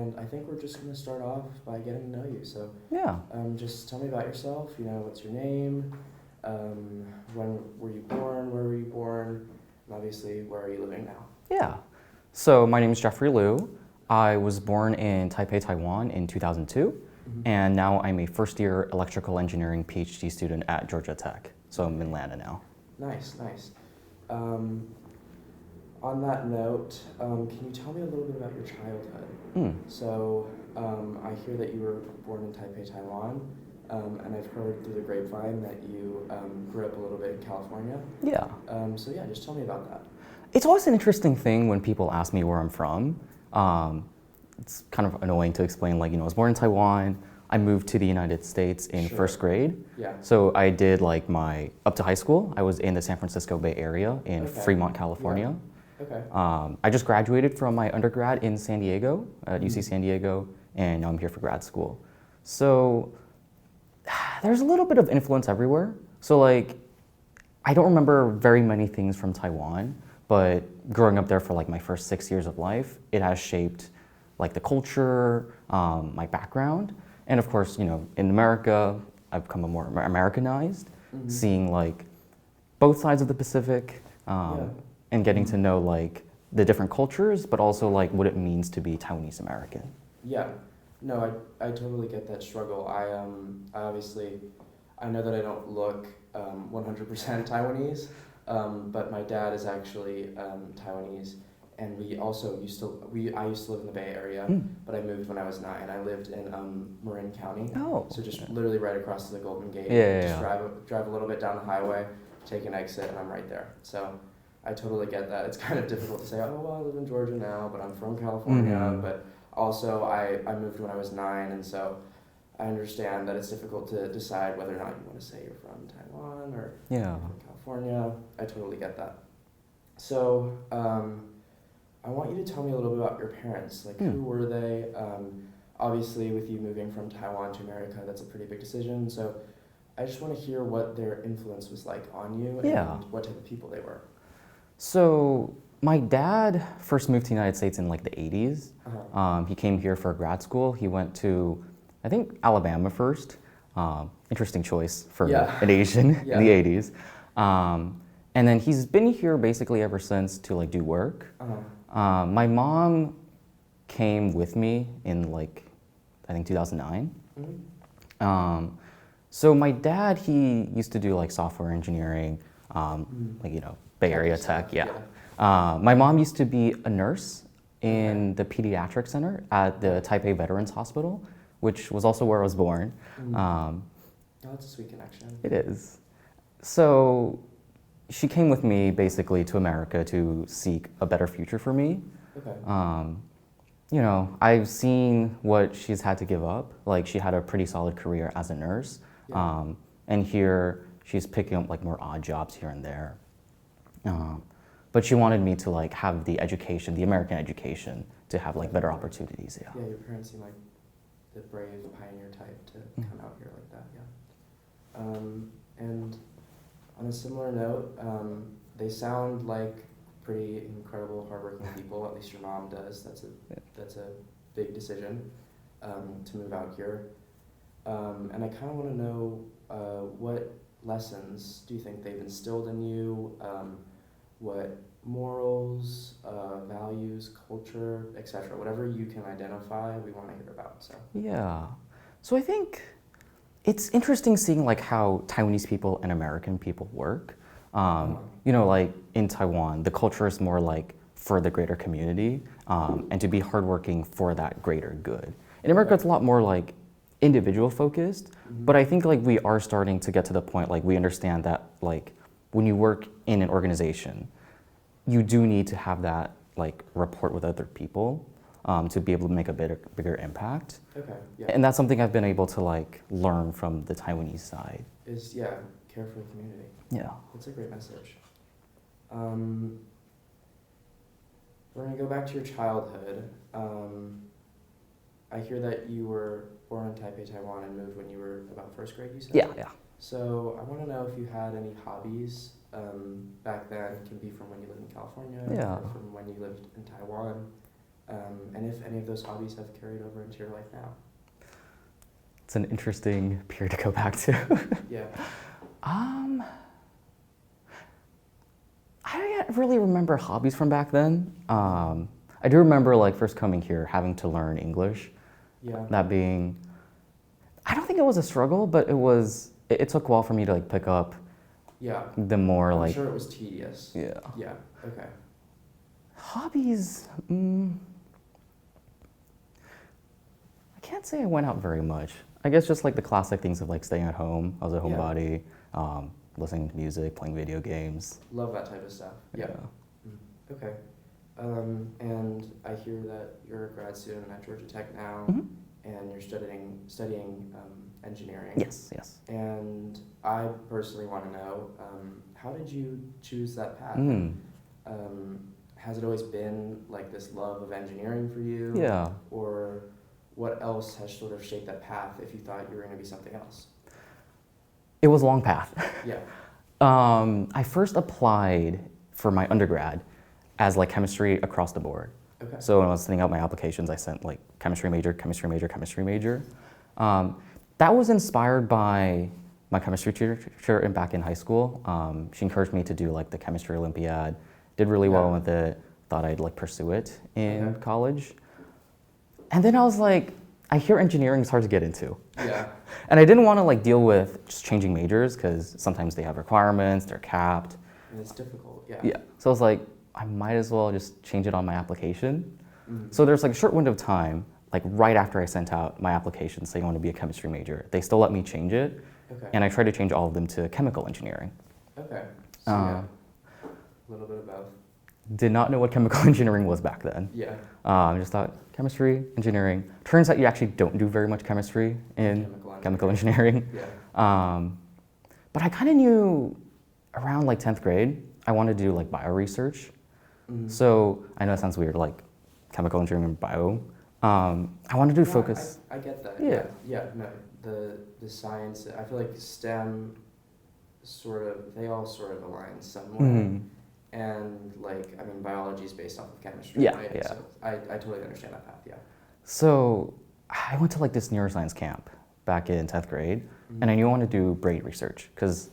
And I think we're just going to start off by getting to know you. So, Yeah. just tell me about yourself. What's your name? When were you born? Where were you born? And obviously, where are you living now? Yeah. So my name is Jeffrey Liu. I was born in Taipei, Taiwan in 2002, and now I'm a first-year electrical engineering PhD student at Georgia Tech. So I'm in Atlanta now. Nice, nice. On that note, can you tell me a little bit about your childhood? So, I hear that you were born in Taipei, Taiwan, and I've heard through the grapevine that you grew up a little bit in California. Yeah. So yeah, just tell me about that. It's always an interesting thing when people ask me where I'm from. It's kind of annoying to explain, like, I was born in Taiwan. I moved to the United States in first grade. Yeah. So I did like up to high school. I was in the San Francisco Bay Area in Fremont, California. Yeah. Okay. I just graduated from my undergrad in San Diego, at UC San Diego, and now I'm here for grad school. So there's a little bit of influence everywhere. So like, I don't remember very many things from Taiwan, but growing up there for like my first 6 years of life, it has shaped like the culture, my background. And of course, in America, I've become more Americanized, seeing like both sides of the Pacific, and getting to know like the different cultures, but also like what it means to be Taiwanese-American. Yeah, no, I totally get that struggle. I obviously, I know that I don't look 100% Taiwanese, but my dad is actually Taiwanese, and I used to live in the Bay Area, but I moved when I was 9. I lived in Marin County, so just literally right across the Golden Gate. Drive a little bit down the highway, take an exit, and I'm right there. So I totally get that. It's kind of difficult to say, oh, well, I live in Georgia now, but I'm from California. But also, I moved when I was 9, and so I understand that it's difficult to decide whether or not you want to say you're from Taiwan or from California. I totally get that. So I want you to tell me a little bit about your parents. Like, who were they? Obviously, with you moving from Taiwan to America, that's a pretty big decision. So I just want to hear what their influence was like on you and what type of people they were. So my dad first moved to the United States in like the 80s. He came here for grad school. He went to, I think, Alabama first. Interesting choice for an Asian in the 80s. And then he's been here basically ever since to like do work. My mom came with me in like, I think 2009. So my dad, he used to do like software engineering, like, Bay Area Tech, my mom used to be a nurse in the pediatric center at the Taipei Veterans Hospital, which was also where I was born. That's a sweet connection. It is. So she came with me basically to America to seek a better future for me. I've seen what she's had to give up. Like, she had a pretty solid career as a nurse. And here she's picking up like more odd jobs here and there. But she wanted me to like have the education, the American education, to have like better opportunities. Yeah, your parents seem like the brave pioneer type to come out here like that. And on a similar note, they sound like pretty incredible, hardworking people. At least your mom does. That's a big decision to move out here. And I kind of want to know what lessons do you think they've instilled in you? What morals, values, culture, etc., whatever you can identify, we want to hear about. So I think it's interesting seeing like how Taiwanese people and American people work. Like in Taiwan, the culture is more like for the greater community, and to be hardworking for that greater good. In America, it's a lot more like individual focused, but I think like we are starting to get to the point like we understand that like when you work in an organization, you do need to have that like rapport with other people to be able to make a bigger impact. And that's something I've been able to like learn from the Taiwanese side. Care for the community. That's a great message. We're gonna go back to your childhood. I hear that you were born in Taipei, Taiwan, and moved when you were about first grade, you said? Yeah. So I want to know if you had any hobbies back then. It can be from when you lived in California or from when you lived in Taiwan. and if any of those hobbies have carried over into your life now. It's an interesting period to go back to. Yeah. I don't really remember hobbies from back then. I do remember like first coming here, having to learn English. Yeah. That being, I don't think it was a struggle, but it took a while for me to like pick up Yeah. the more I'm like, sure it was tedious. yeah. Yeah. Okay. Hobbies, I can't say I went out very much. I guess just like the classic things of like staying at home. I was a homebody, listening to music, playing video games. Love that type of stuff. Yeah. Okay. And I hear that you're a grad student at Georgia Tech now, and you're studying engineering. Yes, yes. And I personally want to know, how did you choose that path? Has it always been like this love of engineering for you? Yeah. Or what else has sort of shaped that path if you thought you were going to be something else? It was a long path. Yeah. I first applied for my undergrad as like chemistry across the board. Okay. So when I was sending out my applications, I sent like chemistry major, chemistry major, chemistry major. That was inspired by my chemistry teacher back in high school. She encouraged me to do like the chemistry Olympiad, did really well with it, thought I'd like pursue it in college. And then I was like, I hear engineering is hard to get into. Yeah. And I didn't want to like deal with just changing majors because sometimes they have requirements, they're capped. And it's difficult, yeah. Yeah. So I was like, I might as well just change it on my application. So there's like a short window of time, like right after I sent out my application saying I want to be a chemistry major. They still let me change it. Okay. And I tried to change all of them to chemical engineering. Okay. So yeah, a little bit of both. Did not know what chemical engineering was back then. Yeah. I just thought chemistry, engineering. Turns out you actually don't do very much chemistry in chemical engineering. Yeah. But I kind of knew around like 10th grade, I wanted to do like bio research. So I know it sounds weird, like chemical engineering and bio. I wanted to focus. I get that. Yeah. Yeah. No, the science. I feel like STEM they all sort of align somewhere. And like, I mean, biology is based off of chemistry, Yeah, right? yeah. So I totally understand that path, yeah. So I went to like this neuroscience camp back in 10th grade, and I knew I wanted to do brain research because,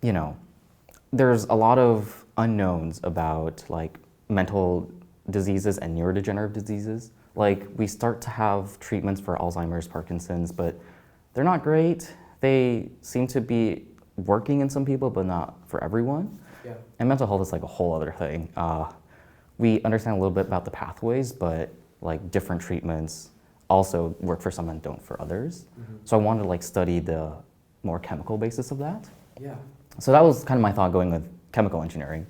you know, there's a lot of unknowns about like mental diseases and neurodegenerative diseases. Like we start to have treatments for Alzheimer's, Parkinson's, but they're not great. They seem to be working in some people, but not for everyone. Yeah. And mental health is like a whole other thing. We understand a little bit about the pathways, but like different treatments also work for some and don't for others. So I wanted to like study the more chemical basis of that. Yeah. So that was kind of my thought going with chemical engineering.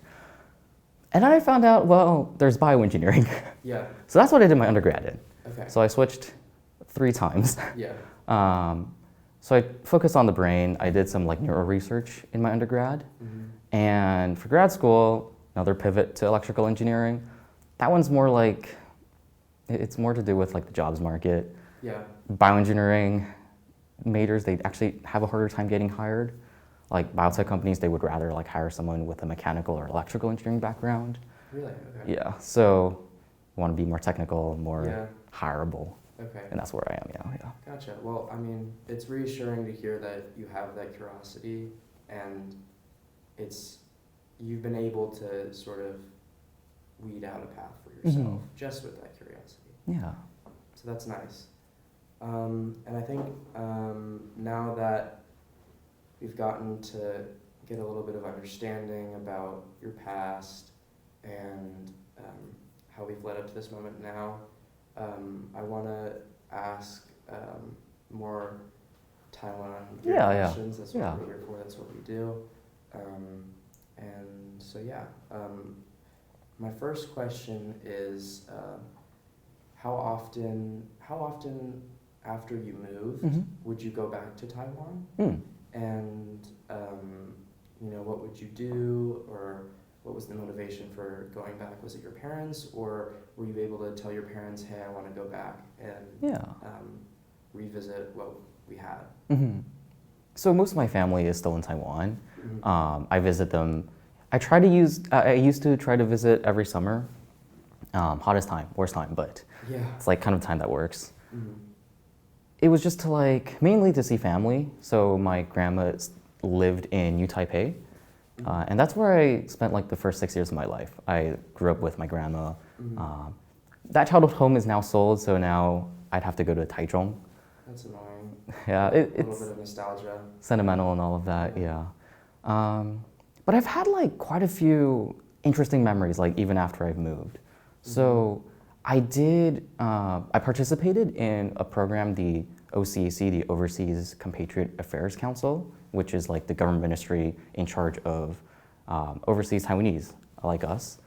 And then I found out, well, there's bioengineering. Yeah. So that's what I did my undergrad in. Okay. So I switched 3 times. Yeah. So I focused on the brain. I did some like neuro research in my undergrad. And for grad school, another pivot to electrical engineering. That one's more like, it's more to do with like the jobs market. Yeah. Bioengineering majors, they actually have a harder time getting hired. Like biotech companies, they would rather like hire someone with a mechanical or electrical engineering background. Really? Okay. Yeah, so I want to be more technical, more hireable. Okay. And that's where I am, yeah. Gotcha. Well, I mean, it's reassuring to hear that you have that curiosity and you've been able to sort of weed out a path for yourself just with that curiosity. Yeah. So that's nice. And I think now that we've gotten to get a little bit of understanding about your past and how we've led up to this moment now, I want to ask more Taiwan questions. That's what we're here for. That's what we do. And so my first question is, how often after you moved would you go back to Taiwan? And what would you do, or what was the motivation for going back? Was it your parents, or were you able to tell your parents, hey, I want to go back and revisit what we had? So most of my family is still in Taiwan. I visit them. I used to try to visit every summer. hottest time, worst time, but Yeah. it's like kind of time that works. Mhm. It was just to like, mainly to see family. So my grandma lived in New Taipei, and that's where I spent like the first 6 years of my life. I grew up with my grandma. That childhood home is now sold, so now I'd have to go to Taichung. That's annoying. Yeah, A little it's bit of nostalgia. sentimental and all of that, yeah. But I've had like quite a few interesting memories, like even after I've moved. So I participated in a program, the OCAC, the Overseas Compatriot Affairs Council, which is like the government ministry in charge of overseas Taiwanese like us.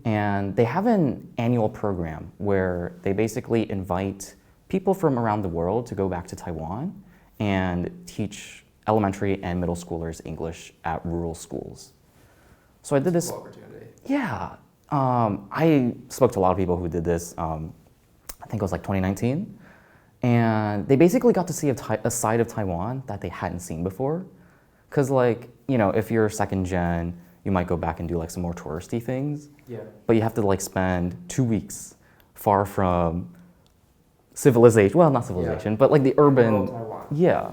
And they have an annual program where they basically invite people from around the world to go back to Taiwan and teach elementary and middle schoolers English at rural schools. So I did this. Cool opportunity. Yeah. I spoke to a lot of people who did this, I think it was like 2019. And they basically got to see a side of Taiwan that they hadn't seen before. Because like, you know, if you're second gen, you might go back and do like some more touristy things. Yeah. But you have to like spend 2 weeks far from civilization. Well, not civilization, but like the urban. Rural Taiwan. Yeah.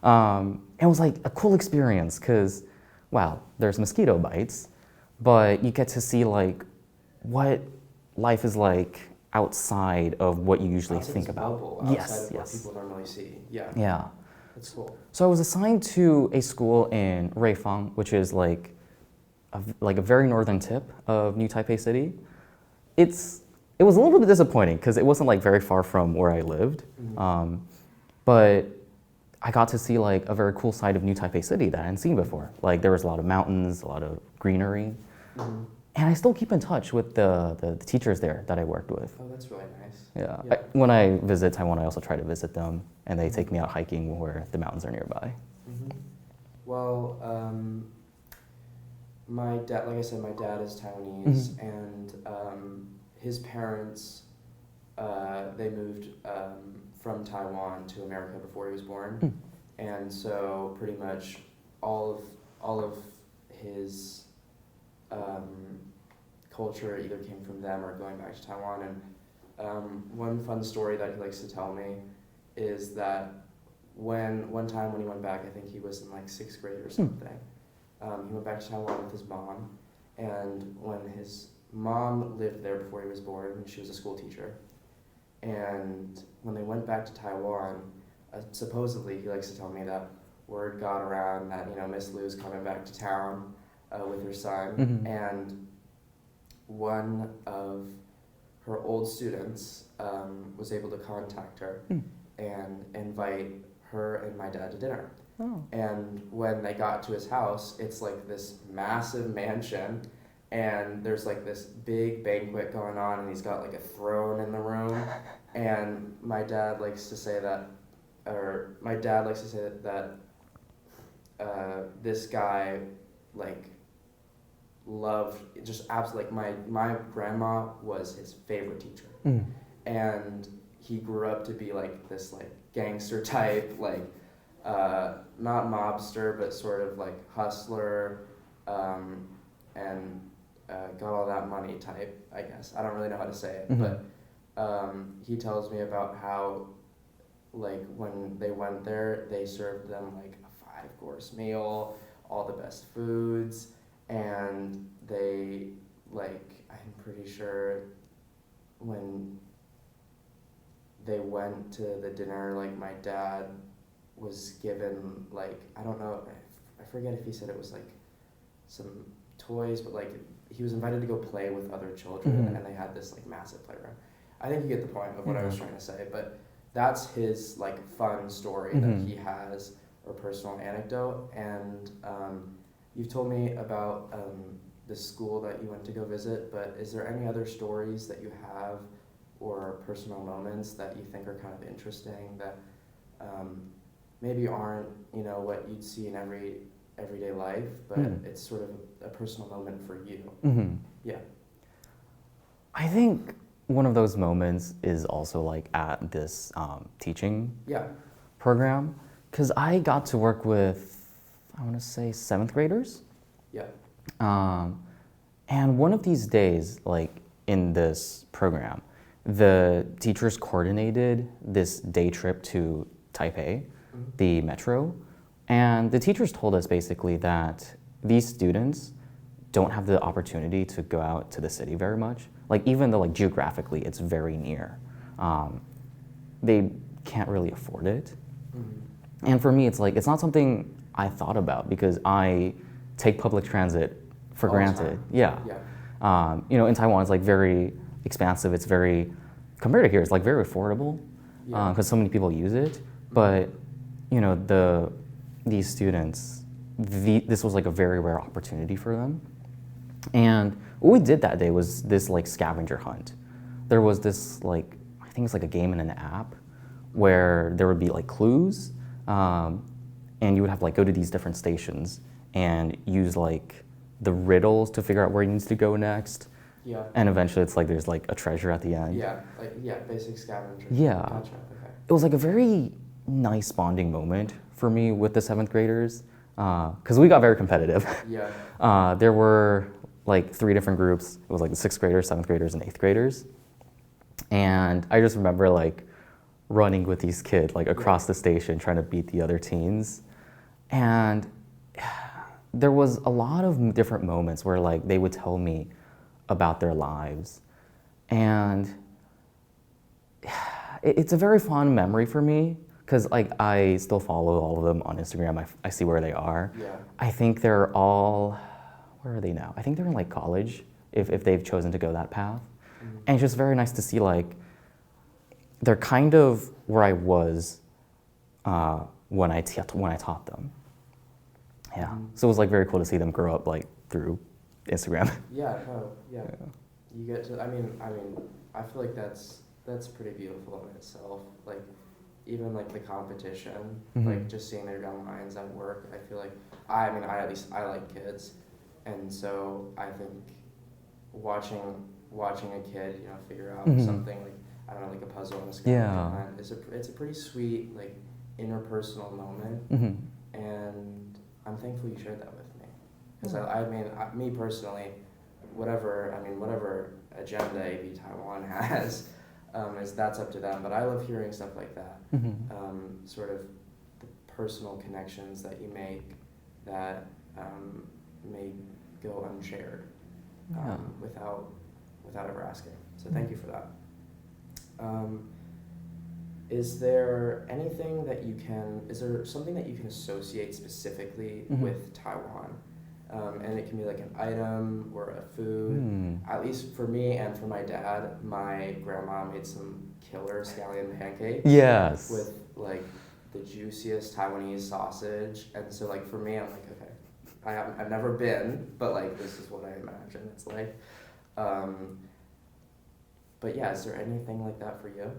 Yeah. It was like a cool experience because, wow, there's mosquito bites, but you get to see like what life is like outside of what you usually Outside think this about. bubble, outside Yes, of yes. what people normally see. Yeah. Yeah. That's cool. So I was assigned to a school in Ruifang, which is like a very northern tip of New Taipei City. It was a little bit disappointing because it wasn't like very far from where I lived, but I got to see like a very cool side of New Taipei City that I hadn't seen before. Like there was a lot of mountains, a lot of greenery, and I still keep in touch with the teachers there that I worked with. Oh, that's really nice. Yeah. Yeah. When I visit Taiwan, I also try to visit them, and they take me out hiking where the mountains are nearby. Well, my dad, like I said, my dad is Taiwanese, and his parents, they moved from Taiwan to America before he was born, and so pretty much all of his culture either came from them or going back to Taiwan. And one fun story that he likes to tell me is that one time when he went back, I think he was in like 6th grade or something, he went back to Taiwan with his mom, and when his mom lived there before he was born, she was a school teacher, and when they went back to Taiwan, supposedly he likes to tell me that word got around that, you know, Miss Lou's coming back to town with her son, and one of her old students was able to contact her and invite her and my dad to dinner. And when they got to his house, it's like this massive mansion, and there's like this big banquet going on, and he's got like a throne in the room, and my dad likes to say that this guy like loved, just absolutely, like my grandma was his favorite teacher, and he grew up to be like this like gangster type, like not mobster but sort of like hustler, and got all that money type, I guess. I don't really know how to say it, but he tells me about how like when they went there, they served them like a 5-course meal, all the best foods, and they, like, I'm pretty sure when they went to the dinner, like my dad was given like, I don't know, I forget if he said it was like some toys, but like he was invited to go play with other children, and they had this like massive playground. I think you get the point of what I was trying to say, but that's his like fun story that he has, or personal anecdote. And you've told me about the school that you went to go visit, but is there any other stories that you have or personal moments that you think are kind of interesting that maybe aren't, you know, what you'd see in everyday life, but it's sort of a personal moment for you? Yeah. I think one of those moments is also like at this teaching program, because I got to work with, I want to say 7th graders. Yeah. And one of these days, like in this program, the teachers coordinated this day trip to Taipei, the metro, and the teachers told us basically that these students don't have the opportunity to go out to the city very much. Like even though like geographically it's very near, they can't really afford it. And for me, it's like, it's not something I thought about because I take public transit for granted. Yeah. You know, in Taiwan, it's like very expansive. It's very, compared to here, it's like very affordable because so many people use it. But, you know, these students, this was like a very rare opportunity for them. And what we did that day was this like scavenger hunt. There was this like, I think it's like a game in an app where there would be like clues, and you would have to like go to these different stations and use like the riddles to figure out where you need to go next. Yeah. And eventually it's like there's like a treasure at the end. Yeah, like basic scavenger. Yeah. Gotcha. Okay. It was like a very nice bonding moment for me with the 7th graders because we got very competitive. Yeah. There were like 3 different groups. It was like the 6th graders, 7th graders, and 8th graders. And I just remember like running with these kids like across the station trying to beat the other teens. And there was a lot of different moments where like they would tell me about their lives. And it's a very fond memory for me because like I still follow all of them on Instagram. I see where they are. Yeah. I think they're all, where are they now? I think they're in like college if they've chosen to go that path. And it's just very nice to see like they're kind of where I was when I taught them. Yeah. So it was like very cool to see them grow up like through Instagram. Yeah. No. Yeah. You get to. I mean, I feel like that's pretty beautiful in itself. Like, even like the competition, like just seeing their young minds at work. I feel like I like kids, and so I think watching a kid, you know, figure out something like, I don't know, like a puzzle on a scavenger hunt, it's a pretty sweet like interpersonal moment, and I'm thankful you shared that with me, because me personally, whatever agenda AB Taiwan has, that's up to them. But I love hearing stuff like that, sort of the personal connections that you make that may go unshared without ever asking. So thank you for that. Is there something that you can associate specifically with Taiwan? And it can be like an item or a food. At least for me and for my dad, my grandma made some killer scallion pancakes. Yes. With like the juiciest Taiwanese sausage. And so like for me, I'm like, okay, I've never been, but like this is what I imagine it's like. But yeah, is there anything like that for you?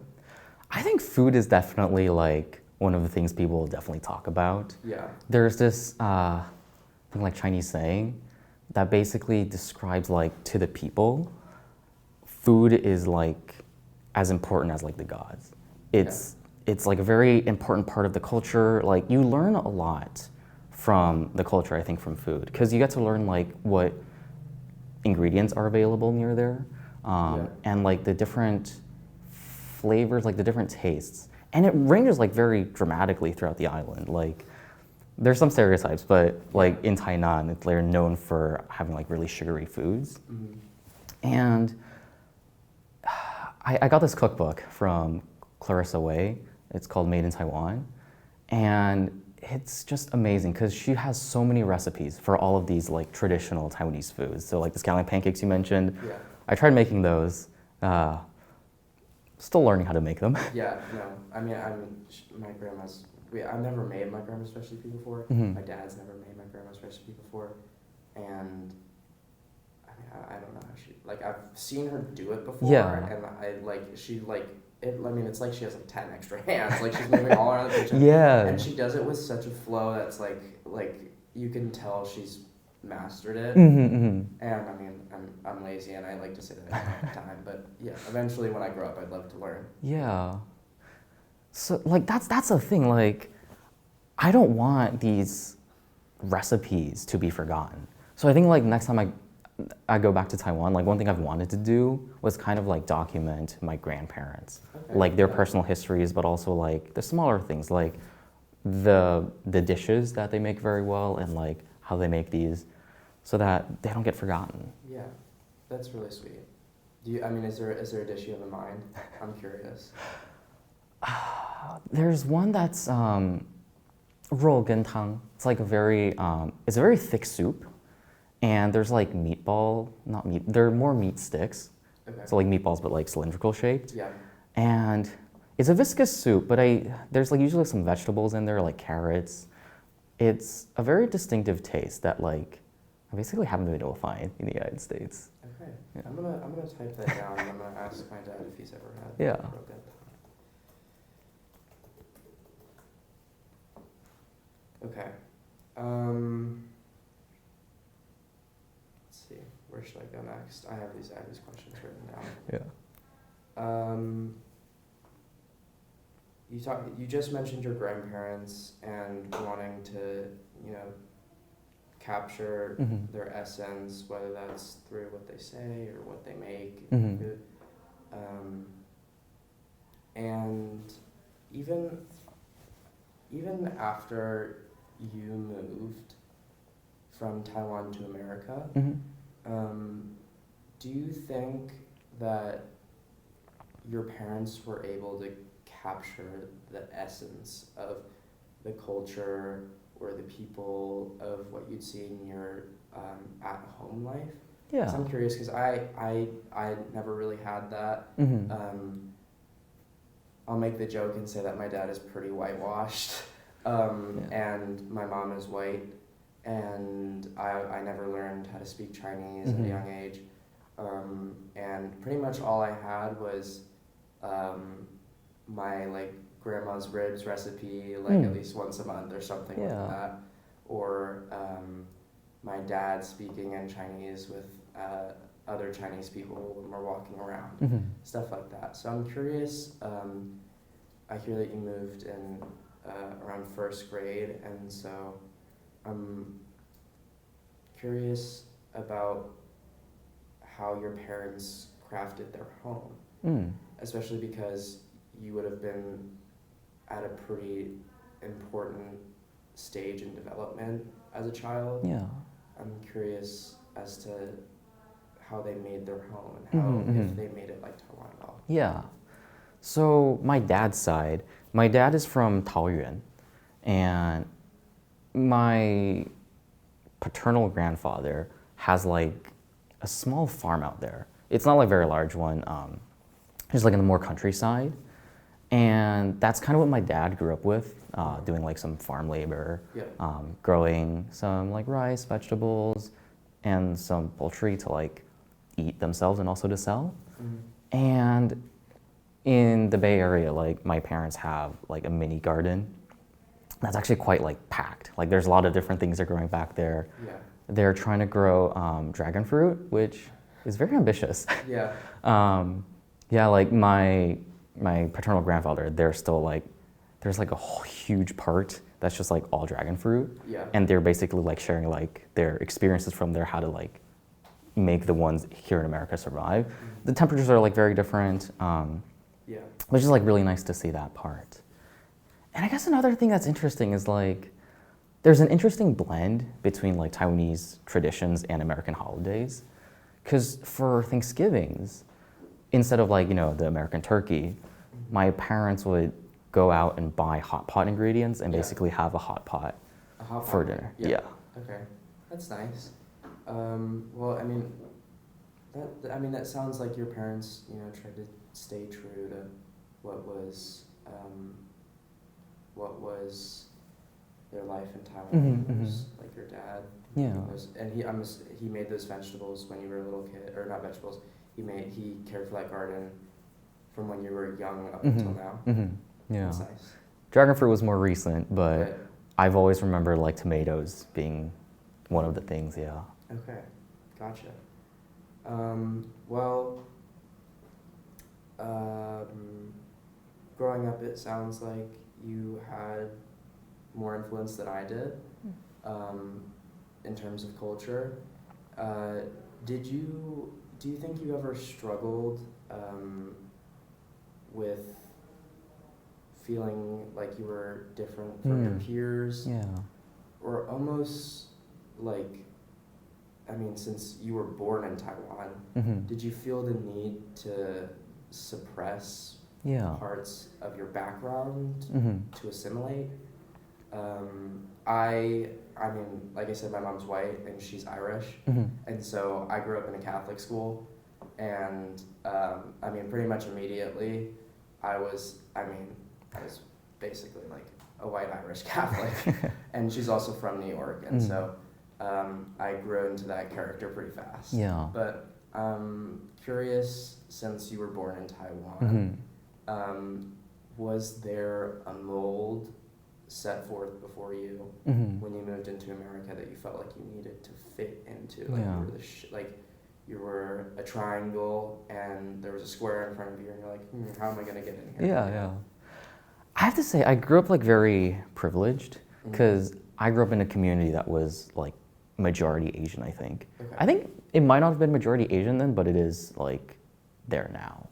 I think food is definitely like one of the things people definitely talk about. Yeah. There's this thing like Chinese saying that basically describes like to the people, food is like as important as like the gods. It's like a very important part of the culture. Like you learn a lot from the culture, I think, from food, because you get to learn like what ingredients are available near there. And like the different flavors, like the different tastes. And it ranges like very dramatically throughout the island. Like there's some stereotypes, but like in Tainan, they're known for having like really sugary foods. And I got this cookbook from Clarissa Wei. It's called Made in Taiwan. And it's just amazing because she has so many recipes for all of these like traditional Taiwanese foods. So like the scallion pancakes you mentioned. Yeah. I tried making those. Still learning how to make them. Yeah, no. I mean, my grandma's. I've never made my grandma's recipe before. My dad's never made my grandma's recipe before, and I mean, I don't know how she. Like, I've seen her do it before, and it's like she has like 10 extra hands. Like she's moving all around the kitchen. Yeah. And she does it with such a flow that's like you can tell she's mastered it. And I mean, I'm lazy and I like to say that I don't have time, but yeah, eventually when I grow up, I'd love to learn. Yeah. So like that's the thing. Like, I don't want these recipes to be forgotten. So I think like next time I go back to Taiwan, like one thing I've wanted to do was kind of like document my grandparents, Okay. like their Yeah. personal histories, but also like the smaller things, like the dishes that they make very well and like how they make these, so that they don't get forgotten. Yeah, that's really sweet. I mean, is there a dish you have in mind? I'm curious. There's one that's 肉羹汤. It's like it's a very thick soup, and there's like not meat, they're more meat sticks. Okay. So like meatballs, but like cylindrical shaped. Yeah. And it's a viscous soup, but there's like usually some vegetables in there, like carrots. It's a very distinctive taste that like I basically haven't been able to find in the United States. Okay. Yeah. I'm gonna type that down. And I'm gonna ask my dad if he's ever had. Yeah. Broken. Okay. Let's see. Where should I go next? I have these questions written down. Yeah. You just mentioned your grandparents and wanting to, capture Mhm. their essence, whether that's through what they say or what they make. Mhm. Food. And even after you moved from Taiwan to America, Mhm. do you think that your parents were able to capture the essence of the culture or the people of what you'd see in your at-home life? Yeah. So I'm curious because I never really had that. Mhm. I'll make the joke and say that my dad is pretty whitewashed, and my mom is white, and I never learned how to speak Chinese at a Mhm. young age, and pretty much all I had was my like grandma's ribs recipe, like at least once a month or something Yeah. like that, or my dad speaking in Chinese with other Chinese people when we're walking around, Mhm. stuff like that. So I'm curious. I hear that you moved in around first grade, and so I'm curious about how your parents crafted their home, especially because you would have been at a pretty important stage in development as a child. Yeah. I'm curious as to how they made their home and how if they made it like Taiwan at all. Yeah. So my dad's side, my dad is from Taoyuan, and my paternal grandfather has like a small farm out there. It's not like a very large one. It's like in the more countryside, and that's kind of what my dad grew up with, doing like some farm labor, Yeah. growing some like rice, vegetables, and some poultry to like eat themselves and also to sell. Mm-hmm. And in the Bay Area, like my parents have like a mini garden that's actually quite like packed. Like there's a lot of different things that are growing back there. Yeah. They're trying to grow dragon fruit, which is very ambitious. Yeah. Yeah, like my paternal grandfather, there's like a whole huge part that's just like all dragon fruit. Yeah. And they're basically like sharing like their experiences from there, how to like make the ones here in America survive. Mm-hmm. The temperatures are like very different. Yeah. Which is like really nice to see that part. And I guess another thing that's interesting is like there's an interesting blend between like Taiwanese traditions and American holidays. Because for Thanksgivings, instead of like, the American turkey, my parents would go out and buy hot pot ingredients and Yeah. basically have a hot pot pot for dinner. Yeah. Okay, that's nice. Well, that sounds like your parents, tried to stay true to what was their life in Taiwan. Mhm, Like your dad. Yeah. He made those vegetables when you were a little kid, or not vegetables. He cared for that garden from when you were young up until now. Yeah. That's nice. Dragon fruit was more recent, but Right. I've always remembered like tomatoes being one of the things, yeah. Okay, gotcha. Well, growing up, it sounds like you had more influence than I did, in terms of culture. Do you think you ever struggled with feeling like you were different from your peers? Yeah. Or almost like, I mean, since you were born in Taiwan, did you feel the need to suppress parts of your background to assimilate? I mean, like I said, my mom's white and she's Irish, and so I grew up in a Catholic school, and I mean, pretty much immediately, I was basically like a white Irish Catholic, and she's also from New York, and so I grew into that character pretty fast. Yeah. But curious, since you were born in Taiwan, was there a mold set forth before you when you moved into America that you felt like you needed to fit into? Like you were you were a triangle and there was a square in front of you, and you're like, how am I gonna get in here? Yeah. I have to say, I grew up like very privileged because I grew up in a community that was like majority Asian, I think. Okay. I think it might not have been majority Asian then, but it is like there now.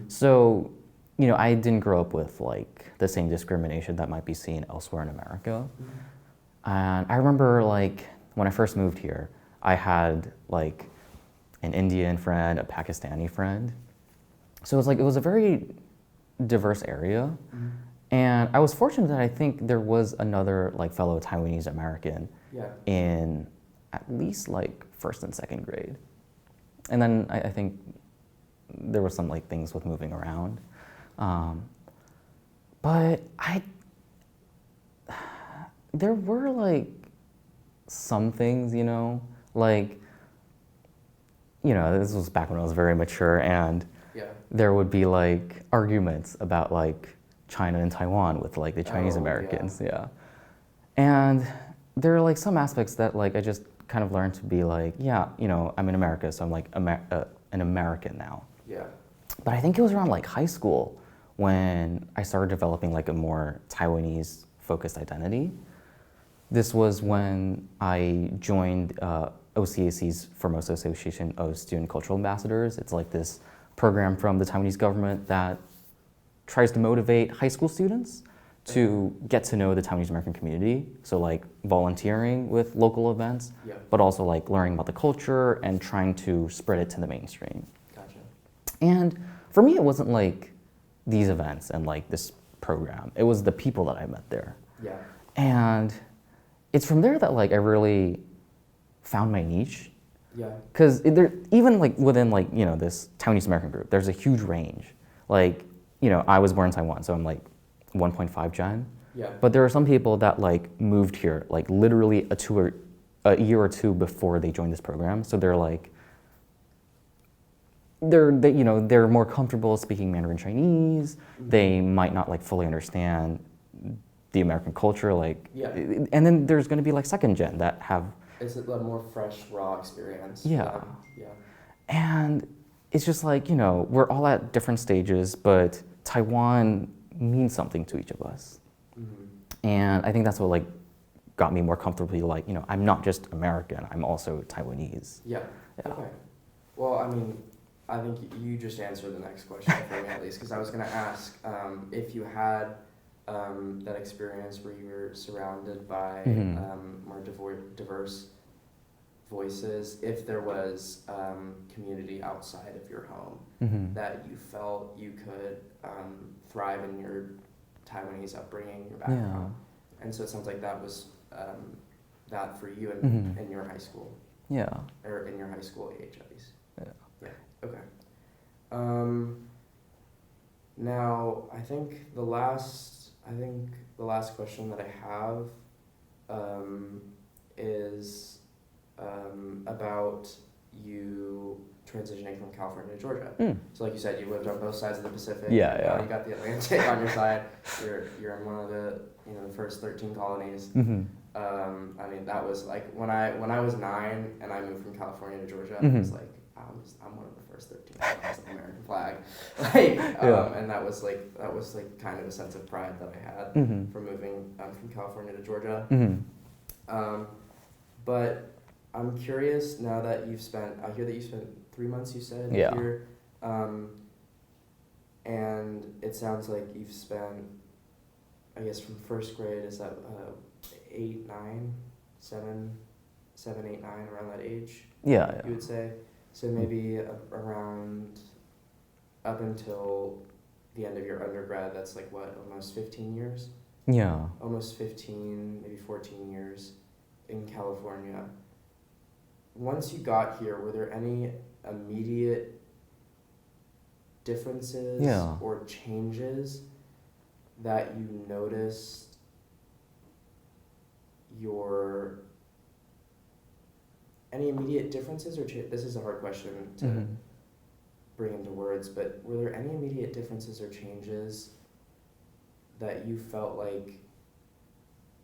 So, you know, I didn't grow up with like the same discrimination that might be seen elsewhere in America. And I remember like when I first moved here, I had like an Indian friend, a Pakistani friend. So it was a very diverse area. And I was fortunate that I think there was another like fellow Taiwanese-American in at least like first and second grade. And then I think there were some like things with moving around. But there were like some things, you know, like, you know, this was back when I was very mature, and there would be like arguments about like China and Taiwan with like the Chinese-Americans, And there are like some aspects that like I just kind of learned to be like, you know, I'm in America, so I'm like an American now. But I think it was around like high school when I started developing like a more Taiwanese-focused identity. This was when I joined OCAC's Formosa Association of Student Cultural Ambassadors. It's like this program from the Taiwanese government that tries to motivate high school students to get to know the Taiwanese-American community. So like volunteering with local events, but also like learning about the culture and trying to spread it to the mainstream. Gotcha. And for me, it wasn't like these events and like this program. It was the people that I met there. And it's from there that like I really found my niche. Because even like within like, you know, this Taiwanese-American group, there's a huge range. Like, you know, I was born in Taiwan, so I'm like 1.5 gen. But there are some people that like moved here like literally a year or two before they joined this program. So they're like, they're more comfortable speaking Mandarin Chinese. They might not like fully understand the American culture, like, and then there's going to be like second gen that have. It's a more fresh, raw experience. And it's just like, you know, we're all at different stages, but Taiwan means something to each of us. And I think that's what like got me more comfortably like, you know, I'm not just American, I'm also Taiwanese. Okay. Well, I mean, I think you just answered the next question for me at least, because I was going to ask if you had that experience where you were surrounded by more diverse voices, if there was community outside of your home that you felt you could thrive in your Taiwanese upbringing, your background. And so it sounds like that was that for you in your high school. Or in your high school age at least. Okay. Now I think the last question that I have is about you transitioning from California to Georgia. So like you said, you lived on both sides of the Pacific. You got the Atlantic on your side. You're in one of the the first 13 colonies. I mean, that was like when I was 9 and I moved from California to Georgia. I was like, I'm one of the first 13 colonies of the American flag. And that was like kind of a sense of pride that I had from moving from California to Georgia. But I'm curious now that I hear that you spent 3 months, you said, Yeah. here. And it sounds like you've spent, I guess from first grade, is that 8, 9, 7, 7, 8, 9, around that age? Yeah. You would say? So maybe around up until the end of your undergrad, that's like what, almost 15 years? Yeah. Almost 15, maybe 14 years in California. Once you got here, were there any immediate differences Yeah. or changes that you noticed any immediate differences or this is a hard question to Mm-hmm. bring into words, but were there any immediate differences or changes that you felt like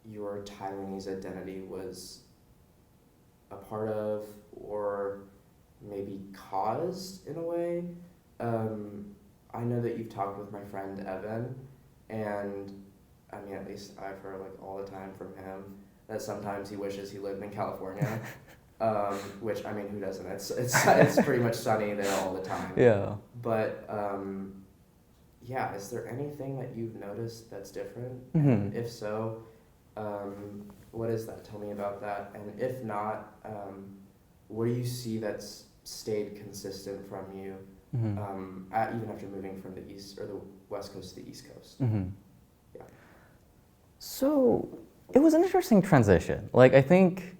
your Taiwanese identity was a part of or maybe caused in a way? I know that you've talked with my friend Evan, and I mean, at least I've heard like all the time from him that sometimes he wishes he lived in California. Which, I mean, who doesn't? It's pretty much sunny there all the time. Yeah. But yeah, is there anything that you've noticed that's different? Mm-hmm. And if so, what is that? Tell me about that. And if not, what do you see that's stayed consistent from you, Mm-hmm. Even after moving from the east or the west coast to the east coast? Mm-hmm. Yeah. So it was an interesting transition. Like, I think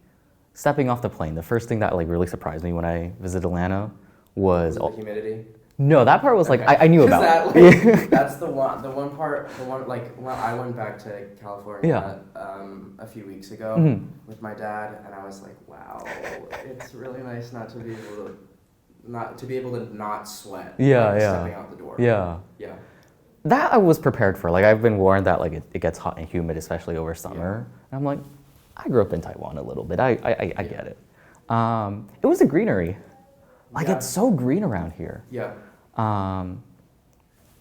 stepping off the plane, the first thing that like really surprised me when I visited Atlanta was the humidity. No, that part was like Okay. I knew about. That, like, that's the one part. Like when I went back to California a few weeks ago Mm-hmm. with my dad, and I was like, wow, it's really nice not to be able to not sweat. Yeah, like, yeah. Stepping out the door. Yeah. Yeah. That I was prepared for. Like, I've been warned that like it gets hot and humid, especially over summer. And I'm like, I grew up in Taiwan a little bit. I get it. It was the greenery. Like, it's so green around here. Yeah. That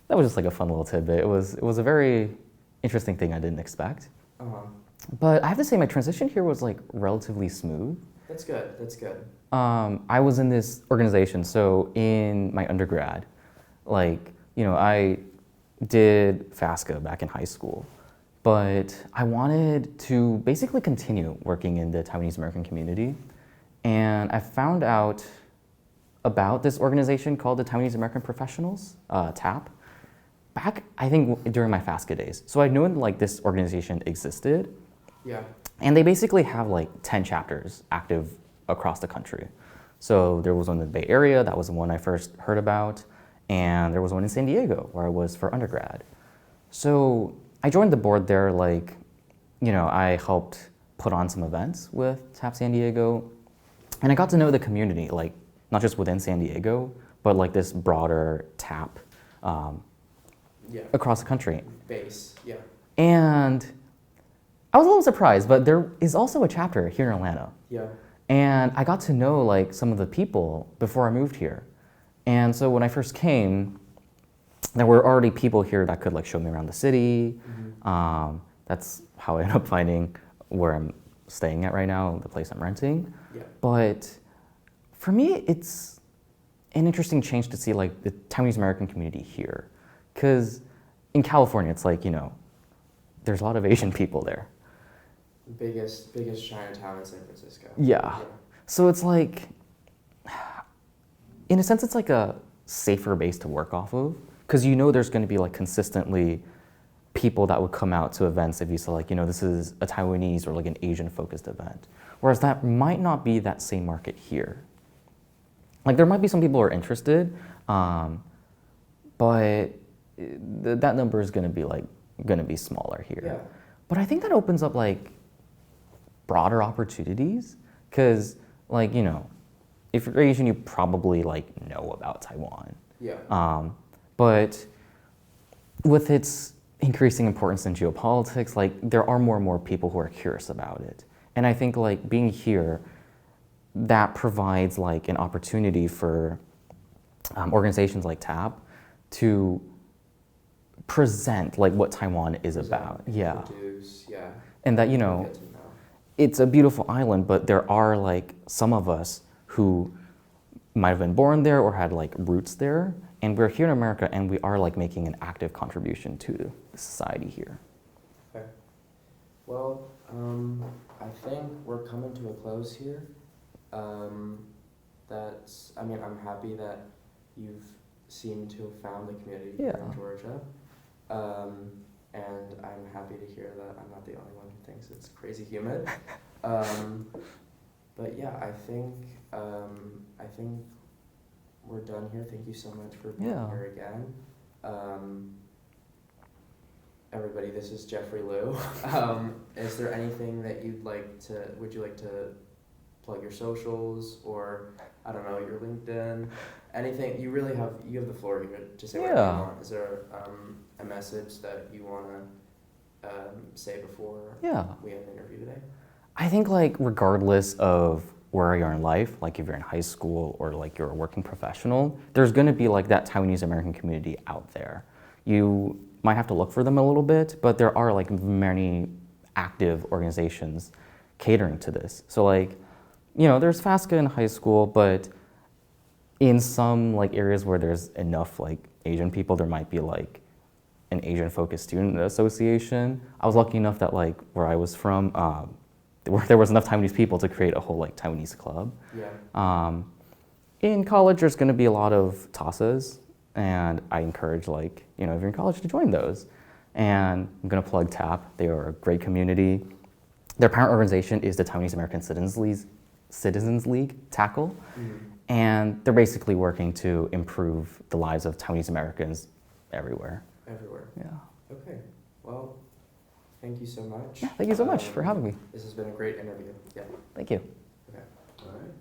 was just like a fun little tidbit. It was a very interesting thing I didn't expect. But I have to say, my transition here was like relatively smooth. That's good. That's good. I was in this organization, so in my undergrad, like, you know, I did FASCA back in high school, but I wanted to basically continue working in the Taiwanese-American community, and I found out about this organization called the Taiwanese-American Professionals, TAP, back, I think, during my FASCA days. So I knew like this organization existed. Yeah. And they basically have like 10 chapters active across the country. So there was one in the Bay Area, that was the one I first heard about, and there was one in San Diego where I was for undergrad. So I joined the board there, like, you know, I helped put on some events with TAP San Diego, and I got to know the community, like, not just within San Diego, but like this broader TAP across the country. Base, yeah. And I was a little surprised, but there is also a chapter here in Atlanta. Yeah. And I got to know like some of the people before I moved here. And so when I first came, there were already people here that could like show me around the city. Mm-hmm. That's how I ended up finding where I'm staying at right now, the place I'm renting. Yeah. But for me, it's an interesting change to see like the Taiwanese American community here. Because in California, it's like, you know, there's a lot of Asian people there. Biggest Chinatown in San Francisco. Yeah. So it's like, in a sense, it's like a safer base to work off of, because you know there's going to be like consistently people that would come out to events if you saw like, you know, this is a Taiwanese or like an Asian focused event. Whereas that might not be that same market here. Like there might be some people who are interested, but that number is going to be smaller here. Yeah. But I think that opens up like broader opportunities, because like, you know, if you're Asian, you probably like know about Taiwan. Yeah. But with its increasing importance in geopolitics, like there are more and more people who are curious about it. And I think like being here, that provides like an opportunity for organizations like TAP to present like what Taiwan is about. Yeah. Produce, yeah. And that, you know, it's a beautiful island, but there are like some of us who might have been born there or had like roots there, and we're here in America, and we are like making an active contribution to the society here. Okay. Well, I think we're coming to a close here. I'm happy that you've seemed to have found the community here in Georgia. And I'm happy to hear that I'm not the only one who thinks it's crazy humid. But yeah, I think we're done here. Thank you so much for being here again. Everybody, this is Jeffrey Liu. Is there anything that would you like to plug your socials, or I don't know, your LinkedIn, anything? You have the floor here to say whatever you want. Is there a message that you want to say before we have an interview today? I think like regardless of where you are in life, like if you're in high school or like you're a working professional, there's going to be like that Taiwanese-American community out there. You might have to look for them a little bit, but there are like many active organizations catering to this. So like, there's FASCA in high school, but in some like areas where there's enough like Asian people, there might be like an Asian-focused student association. I was lucky enough that like where I was from, there was enough Taiwanese people to create a whole like Taiwanese club. Yeah. In college, there's going to be a lot of TASAs, and I encourage like, if you're in college, to join those. And I'm going to plug TAP. They are a great community. Their parent organization is the Taiwanese-American Citizens League, TACL, and they're basically working to improve the lives of Taiwanese Americans everywhere. Everywhere. Yeah. Okay. Well, thank you so much. Yeah, thank you so much for having me. This has been a great interview. Yeah. Thank you. Okay. All right.